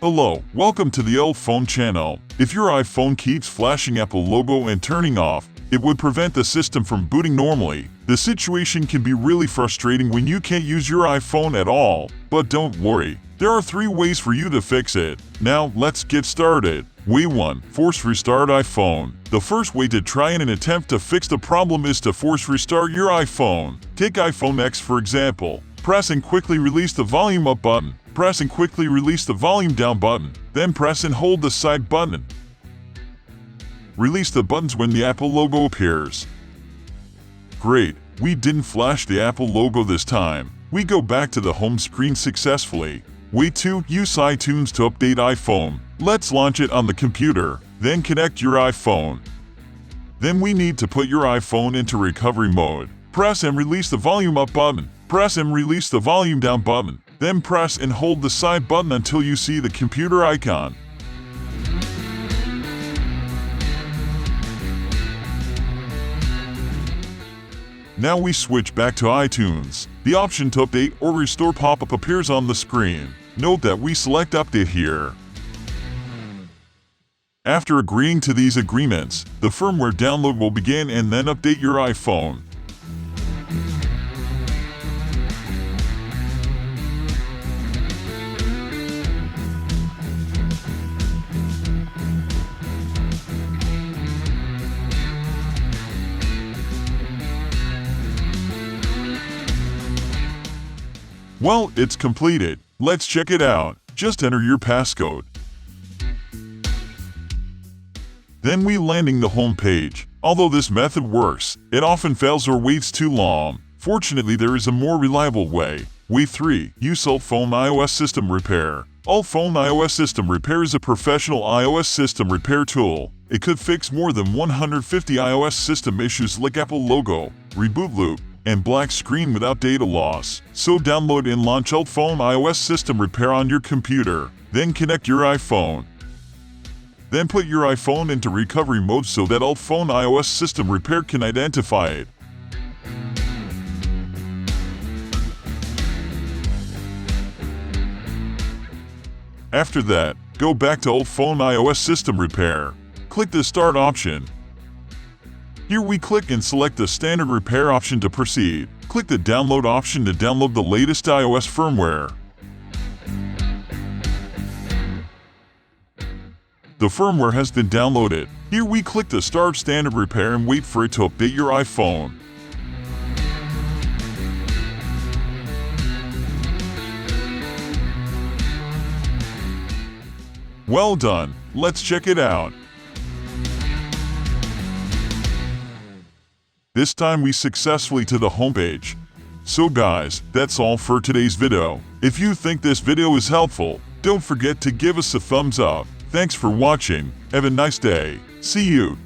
Hello, welcome to the UltFone channel. If your iPhone keeps flashing Apple logo and turning off, it would prevent the system from booting normally. The situation can be really frustrating when you can't use your iPhone at all. But don't worry, there are 3 ways for you to fix it. Now, let's get started. Way 1. Force restart iPhone. The first way to try and attempt to fix the problem is to force restart your iPhone. Take iPhone X for example. Press and quickly release the volume up button. Press and quickly release the volume down button. Then press and hold the side button. Release the buttons when the Apple logo appears. Great, we didn't flash the Apple logo this time. We go back to the home screen successfully. Way 2. Use iTunes to update iPhone. Let's launch it on the computer. Then connect your iPhone. Then we need to put your iPhone into recovery mode. Press and release the volume up button. Press and release the volume down button. Then press and hold the side button until you see the computer icon. Now we switch back to iTunes. The option to update or restore pop-up appears on the screen. Note that we select Update here. After agreeing to these agreements, the firmware download will begin and then update your iPhone. Well, it's completed. Let's check it out. Just enter your passcode. Then we landing the home page. Although this method works, it often fails or waits too long. Fortunately, there is a more reliable way. Way 3. Use UltFone iOS System Repair. UltFone iOS System Repair is a professional iOS system repair tool. It could fix more than 150 iOS system issues like Apple logo, reboot loop, and black screen without data loss. So download and launch UltFone iOS System Repair on your computer. Then connect your iPhone. Then put your iPhone into recovery mode so that UltFone iOS System Repair can identify it. After that, go back to UltFone iOS System Repair. Click the Start option. Here we click and select the standard repair option to proceed. Click the download option to download the latest iOS firmware. The firmware has been downloaded. Here we click the Start Standard Repair and wait for it to update your iPhone. Well done. Let's check it out. This time we successfully to the homepage. So guys, that's all for today's video. If you think this video is helpful, don't forget to give us a thumbs up. Thanks for watching. Have a nice day. See you.